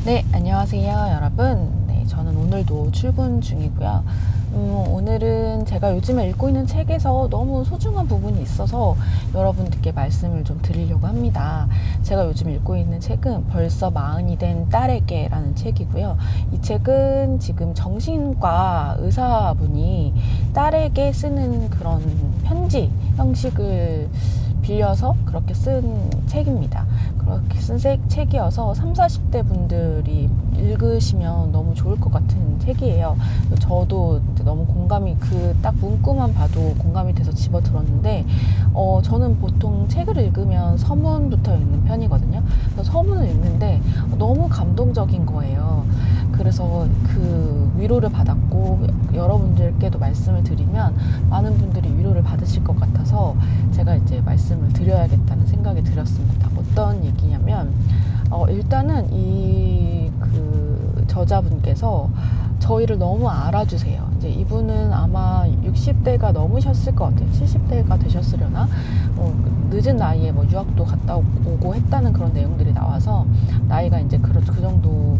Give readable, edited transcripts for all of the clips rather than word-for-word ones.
네, 안녕하세요, 여러분. 네, 저는 오늘도 출근 중이고요. 오늘은 제가 요즘에 읽고 있는 책에서 너무 소중한 부분이 있어서 여러분들께 말씀을 좀 드리려고 합니다. 제가 요즘 읽고 있는 책은 벌써 마흔이 된 딸에게라는 책이고요. 이 책은 지금 정신과 의사분이 딸에게 쓰는 그런 편지 형식을 빌려서 그렇게 쓴 책입니다. 그렇게 쓴 책이어서 30, 40대 분들이 읽으시면 너무 좋을 것 같은 책이에요. 저도 너무 공감이, 그 딱 문구만 봐도 공감이 돼서 집어들었는데, 저는 보통 책을 읽으면 서문부터 읽는 편이거든요. 그래서 서문을 읽는데 너무 감동적인 거예요. 그래서 그 위로를 받았고, 여러분들께도 말씀을 드리면 많은 분들이 위로를 받으실 것 같아서 제가 이제 말씀을 드려야겠다는 생각이 들었습니다. 어떤 얘기냐면, 일단은 그 저자분께서 저희를 너무 알아주세요. 이제 이분은 아마 60대가 넘으셨을 것 같아요. 70대가 되셨으려나? 늦은 나이에 뭐 유학도 갔다 오고 했다는 그런 내용들이 나와서 나이가 이제 그 정도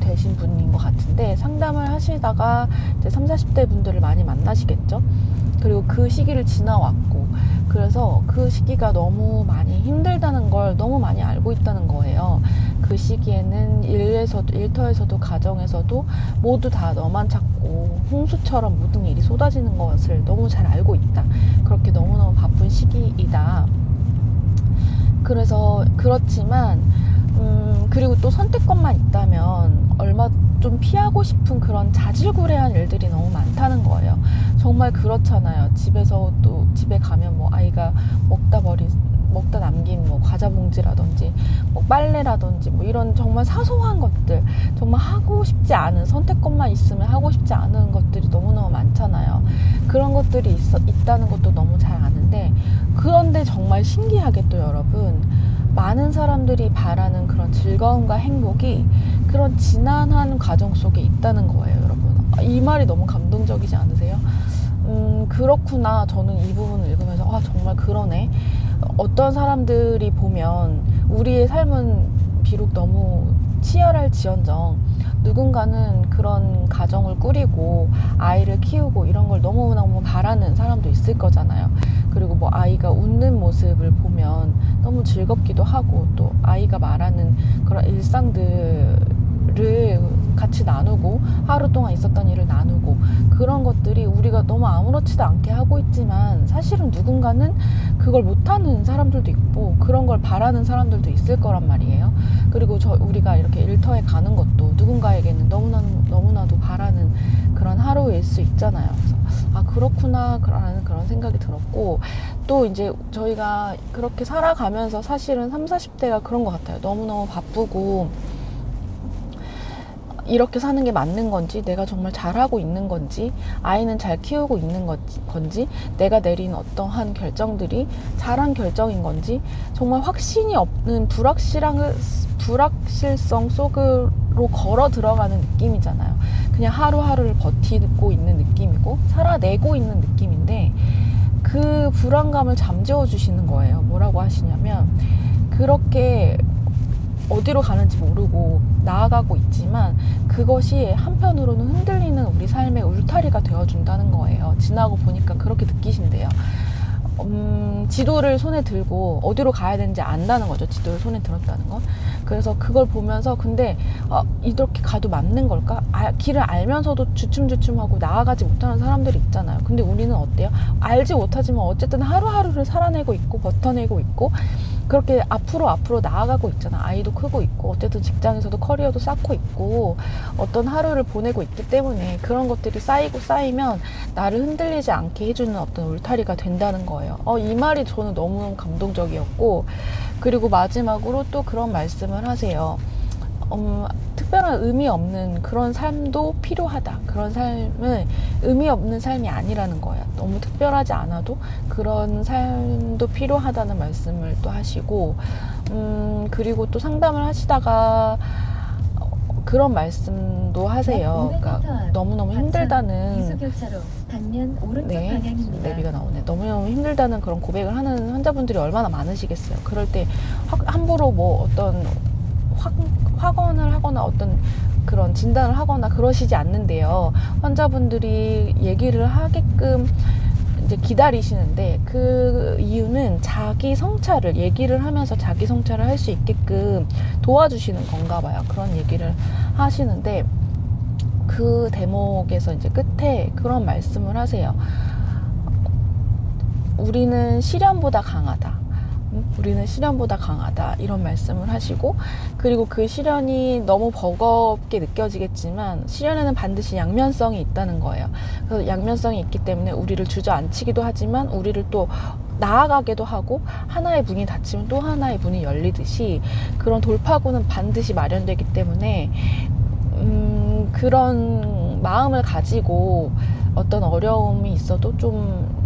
되신 분인 것 같은데, 상담을 하시다가 이제 30, 40대 분들을 많이 만나시겠죠. 그리고 그 시기를 지나왔고, 그래서 그 시기가 너무 많이 힘들다는 걸 너무 많이 알고 있다는 거예요. 그 시기에는 일터에서도 가정에서도 모두 다 너만 찾고 홍수처럼 모든 일이 쏟아지는 것을 너무 잘 알고 있다. 그렇게 너무너무 바쁜 시기이다. 그래서 그렇지만 그리고 또 선택권만 있다면 얼마 좀 피하고 싶은 그런 자질구레한 일들이 너무 많다는 거예요. 정말 그렇잖아요. 집에 가면 뭐 아이가 먹다 남긴 뭐 과자 봉지라든지 뭐 빨래라든지 뭐 이런 정말 사소한 것들, 정말 하고 싶지 않은, 선택권만 있으면 하고 싶지 않은 것들이 너무너무 많잖아요. 그런 것들이 있다는 것도 너무 잘 아는데, 그런데 정말 신기하게 또 여러분, 많은 사람들이 바라는 그런 즐거움과 행복이 그런 지난한 과정 속에 있다는 거예요, 여러분. 이 말이 너무 감동적이지 않으세요? 그렇구나. 저는 이 부분을 읽으면서 정말 그러네. 어떤 사람들이 보면 우리의 삶은 비록 너무 치열할지언정 누군가는 그런 가정을 꾸리고 아이를 키우고 이런 걸 너무너무 바라는 사람도 있을 거잖아요. 그리고 뭐 아이가 웃는 모습을 보면 너무 즐겁기도 하고, 또 아이가 말하는 그런 일상들을 같이 나누고 하루 동안 있었던 일을 나누고, 그런 것들이 우리가 너무 아무렇지도 않게 하고 있지만 사실은 누군가는 그걸 못하는 사람들도 있고 그런 걸 바라는 사람들도 있을 거란 말이에요. 그리고 우리가 이렇게 일터에 가는 것도 누군가에게는 너무나도 바라는 그런 하루일 수 있잖아요. 그래서 그렇구나 라는 그런 생각이 들었고, 또 이제 저희가 그렇게 살아가면서 사실은 30, 40대가 그런 것 같아요. 너무너무 바쁘고 이렇게 사는 게 맞는 건지, 내가 정말 잘하고 있는 건지, 아이는 잘 키우고 있는 건지, 내가 내린 어떠한 결정들이 잘한 결정인 건지, 정말 확신이 없는 불확실성 속으로 걸어 들어가는 느낌이잖아요. 그냥 하루하루를 버티고 있는 느낌이고 살아내고 있는 느낌인데, 그 불안감을 잠재워 주시는 거예요. 뭐라고 하시냐면, 그렇게 어디로 가는지 모르고 나아가고 있지만 그것이 한편으로는 흔들리는 우리 삶의 울타리가 되어준다는 거예요. 지나고 보니까 그렇게 느끼신대요. 지도를 손에 들고 어디로 가야 되는지 안다는 거죠. 지도를 손에 들었다는 건. 그래서 그걸 보면서, 근데 이렇게 가도 맞는 걸까? 길을 알면서도 주춤주춤하고 나아가지 못하는 사람들이 있잖아요. 근데 우리는 어때요? 알지 못하지만 어쨌든 하루하루를 살아내고 있고 버텨내고 있고 그렇게 앞으로 나아가고 있잖아. 아이도 크고 있고 어쨌든 직장에서도 커리어도 쌓고 있고 어떤 하루를 보내고 있기 때문에 그런 것들이 쌓이면 나를 흔들리지 않게 해주는 어떤 울타리가 된다는 거예요. 이 말이 저는 너무 감동적이었고, 그리고 마지막으로 또 그런 말씀을 하세요. 특별한 의미 없는 그런 삶도 필요하다. 그런 삶은 의미 없는 삶이 아니라는 거예요. 너무 특별하지 않아도 그런 삶도 필요하다는 말씀을 또 하시고, 그리고 또 상담을 하시다가 그런 말씀도 하세요. 그러니까 너무너무 힘들다는, 네, 내비가 나오네. 너무너무 힘들다는 그런 고백을 하는 환자분들이 얼마나 많으시겠어요. 그럴 때 함부로 뭐 어떤 확언을 하거나 어떤 그런 진단을 하거나 그러시지 않는데요. 환자분들이 얘기를 하게끔 이제 기다리시는데, 그 이유는 자기 성찰을, 얘기를 하면서 자기 성찰을 할 수 있게끔 도와주시는 건가 봐요. 그런 얘기를 하시는데, 그 대목에서 이제 끝에 그런 말씀을 하세요. 우리는 시련보다 강하다. 우리는 시련보다 강하다. 이런 말씀을 하시고, 그리고 그 시련이 너무 버겁게 느껴지겠지만 시련에는 반드시 양면성이 있다는 거예요. 그래서 양면성이 있기 때문에 우리를 주저앉히기도 하지만 우리를 또 나아가게도 하고, 하나의 문이 닫히면 또 하나의 문이 열리듯이 그런 돌파구는 반드시 마련되기 때문에 그런 마음을 가지고 어떤 어려움이 있어도 좀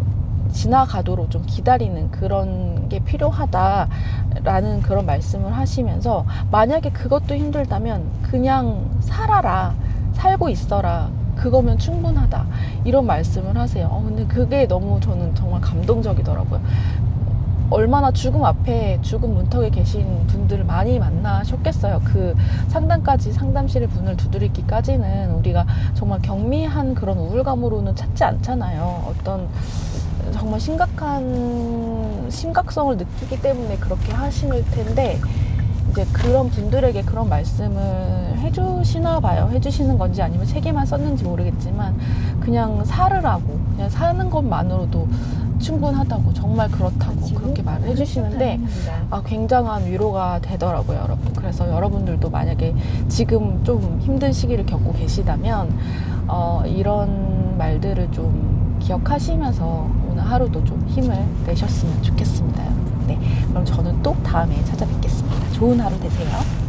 지나가도록 좀 기다리는 그런 게 필요하다라는 그런 말씀을 하시면서, 만약에 그것도 힘들다면 그냥 살아라, 살고 있어라, 그거면 충분하다, 이런 말씀을 하세요. 근데 그게 너무 저는 정말 감동적이더라고요. 얼마나 죽음 앞에, 죽음 문턱에 계신 분들을 많이 만나셨겠어요. 그 상담까지, 상담실의 문을 두드리기까지는 우리가 정말 경미한 그런 우울감으로는 찾지 않잖아요. 어떤 정말 심각성을 느끼기 때문에 그렇게 하실 텐데, 이제 그런 분들에게 그런 말씀을 해주시나 봐요. 해주시는 건지 아니면 책에만 썼는지 모르겠지만, 그냥 살으라고, 그냥 사는 것만으로도 충분하다고, 정말 그렇다고 그렇게 말을 해주시는데, 굉장한 위로가 되더라고요, 여러분. 그래서 여러분들도 만약에 지금 좀 힘든 시기를 겪고 계시다면 이런 말들을 좀 기억하시면서 오늘 하루도 좀 힘을 내셨으면 좋겠습니다, 여러분. 네, 그럼 저는 또 다음에 찾아뵙겠습니다. 좋은 하루 되세요.